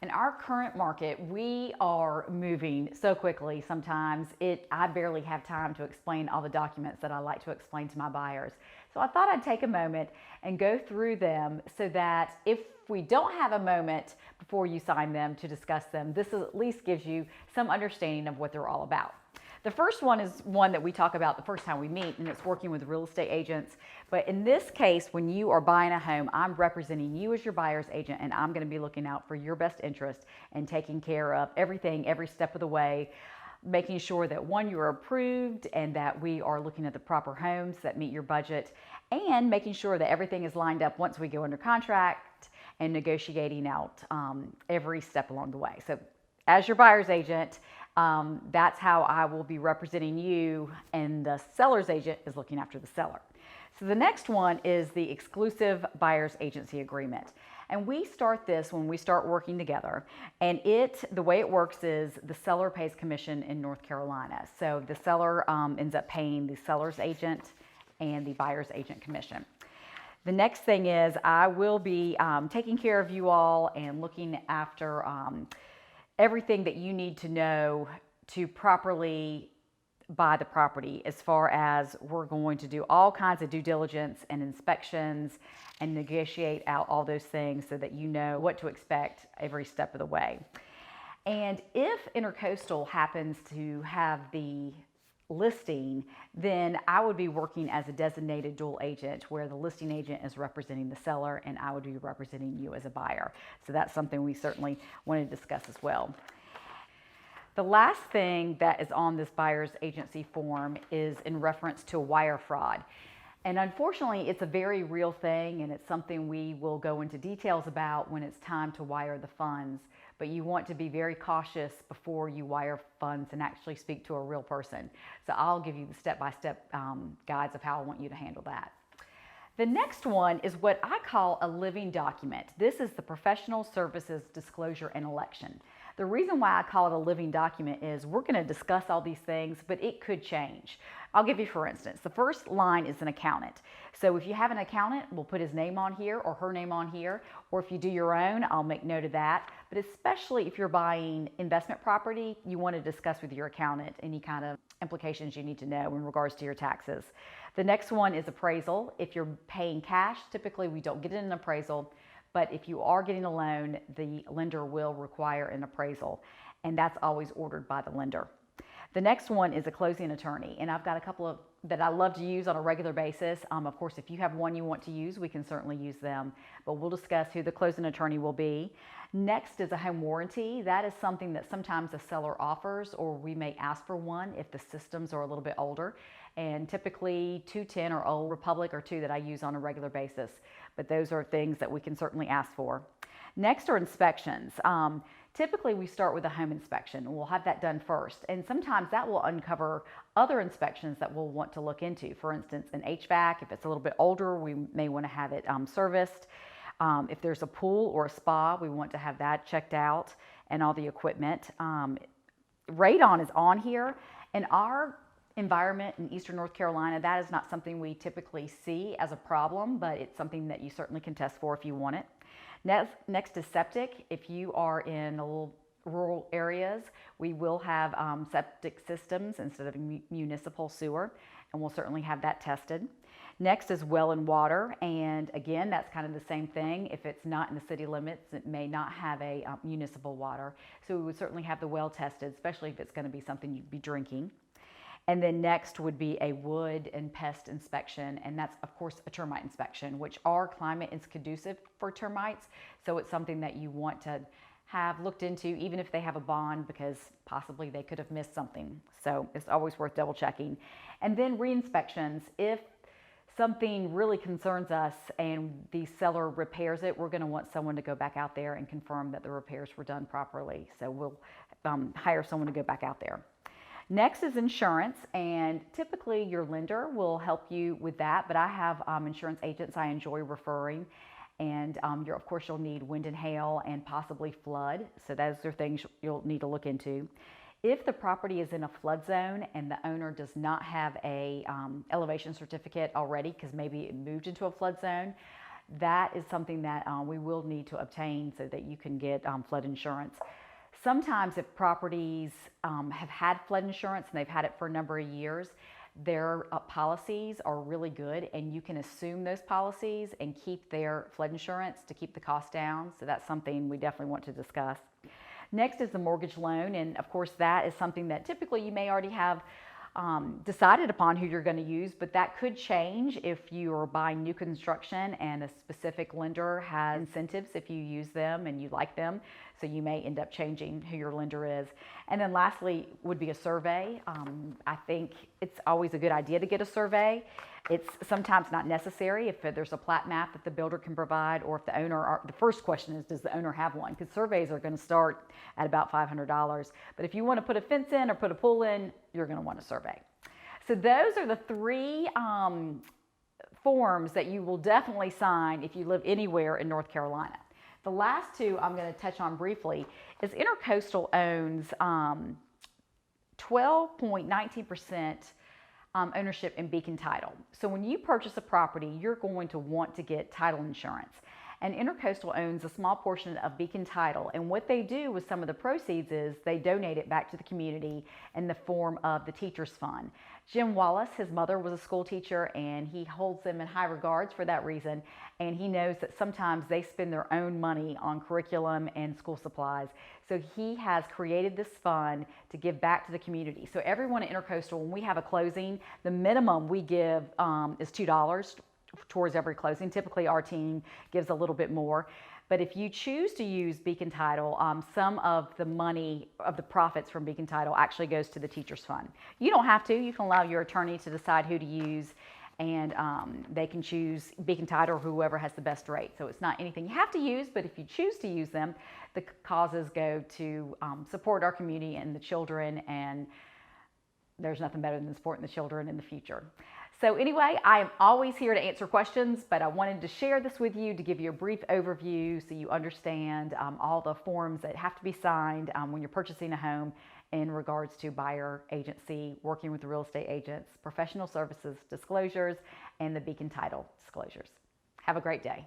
In our current market, we are moving so quickly sometimes I barely have time to explain all the documents that I like to explain to my buyers. So I thought I'd take a moment and go through them so that if we don't have a moment before you sign them to discuss them, this at least gives you some understanding of what they're all about. The first one is one that we talk about the first time we meet, and it's working with real estate agents. But in this case, when you are buying a home, I'm representing you as your buyer's agent, and I'm going to be looking out for your best interest and taking care of everything, every step of the way, making sure that one, you're approved and that we are looking at the proper homes that meet your budget, and making sure that everything is lined up once we go under contract and negotiating out every step along the way. So as your buyer's agent, that's how I will be representing you, and the seller's agent is looking after the seller. So the next one is the exclusive buyer's agency agreement. And we start this when we start working together. And the way it works is the seller pays commission in North Carolina. So the seller ends up paying the seller's agent and the buyer's agent commission. The next thing is I will be taking care of you all and looking after everything that you need to know to properly buy the property, as far as we're going to do all kinds of due diligence and inspections and negotiate out all those things so that you know what to expect every step of the way. And if Intracoastal happens to have the listing, then I would be working as a designated dual agent, where the listing agent is representing the seller and I would be representing you as a buyer. So that's something we certainly want to discuss as well. The last thing that is on this buyer's agency form is in reference to wire fraud. And unfortunately, it's a very real thing, and it's something we will go into details about when it's time to wire the funds. But you want to be very cautious before you wire funds and actually speak to a real person. So I'll give you the step-by-step guides of how I want you to handle that. The next one is what I call a living document. This is the professional services disclosure and election. The reason why I call it a living document is we're going to discuss all these things, but it could change. I'll give you, for instance, the first line is an accountant. So if you have an accountant, we'll put his name on here or her name on here, or if you do your own, I'll make note of that. But especially if you're buying investment property, you want to discuss with your accountant any kind of implications you need to know in regards to your taxes. The next one is appraisal. If you're paying cash, typically we don't get an appraisal. But if you are getting a loan, the lender will require an appraisal, and that's always ordered by the lender. The next one is a closing attorney, and I've got a couple of that I love to use on a regular basis. Of course, if you have one you want to use, we can certainly use them, but we'll discuss who the closing attorney will be. Next is a home warranty. That is something that sometimes a seller offers, or we may ask for one if the systems are a little bit older. And typically 210 or Old Republic are two that I use on a regular basis. But those are things that we can certainly ask for. Next are inspections. Typically we start with a home inspection. We'll have that done first. And sometimes that will uncover other inspections that we'll want to look into. For instance, an HVAC, if it's a little bit older, we may want to have it serviced. If there's a pool or a spa, we want to have that checked out and all the equipment. Radon is on here. In our environment in Eastern North Carolina, that is not something we typically see as a problem, but it's something that you certainly can test for if you want it. Next is septic. If you are in a little rural areas, we will have septic systems instead of municipal sewer, and we'll certainly have that tested. Next is well and water, and again, that's kind of the same thing. If it's not in the city limits, it may not have a municipal water, so we would certainly have the well tested, especially if it's going to be something you'd be drinking. And then next would be a wood and pest inspection, and that's of course a termite inspection, which our climate is conducive for termites, so it's something that you want to have looked into, even if they have a bond, because possibly they could have missed something. So it's always worth double checking. And then re-inspections. If something really concerns us and the seller repairs it, we're going to want someone to go back out there and confirm that the repairs were done properly. So we'll hire someone to go back out there. Next is insurance, and typically your lender will help you with that, but I have insurance agents I enjoy referring, and of course you'll need wind and hail and possibly flood, so those are things you'll need to look into. If the property is in a flood zone and the owner does not have a elevation certificate already, because maybe it moved into a flood zone, that is something that we will need to obtain so that you can get flood insurance. Sometimes if properties have had flood insurance and they've had it for a number of years, their policies are really good, and you can assume those policies and keep their flood insurance to keep the cost down. So that's something we definitely want to discuss. Next is the mortgage loan, and of course that is something that typically you may already have decided upon who you're going to use, but that could change if you are buying new construction and a specific lender has incentives if you use them and you like them. So you may end up changing who your lender is. And then lastly would be a survey. I think it's always a good idea to get a survey. It's sometimes not necessary if there's a plat map that the builder can provide, or if the owner, the first question is, does the owner have one? Because surveys are going to start at about $500. But if you want to put a fence in or put a pool in, you're going to want a survey. So those are the three forms that you will definitely sign if you live anywhere in North Carolina. The last two I'm going to touch on briefly is Intracoastal owns 12.19% ownership in Beacon Title. So when you purchase a property, you're going to want to get title insurance. And Intracoastal owns a small portion of Beacon Title. And what they do with some of the proceeds is they donate it back to the community in the form of the Teachers Fund. Jim Wallace, his mother was a school teacher, and he holds them in high regards for that reason. And he knows that sometimes they spend their own money on curriculum and school supplies. So he has created this fund to give back to the community. So everyone at Intracoastal, when we have a closing, the minimum we give is $2 towards every closing. Typically our team gives a little bit more. But if you choose to use Beacon Title, some of the money of the profits from Beacon Title actually goes to the Teachers Fund. You don't have to. You can allow your attorney to decide who to use, and they can choose Beacon Title or whoever has the best rate. So it's not anything you have to use, but if you choose to use them, the causes go to support our community and the children, and there's nothing better than supporting the children in the future. So anyway, I am always here to answer questions, but I wanted to share this with you to give you a brief overview so you understand all the forms that have to be signed when you're purchasing a home in regards to buyer agency, working with the real estate agents, professional services disclosures, and the Beacon Title disclosures. Have a great day.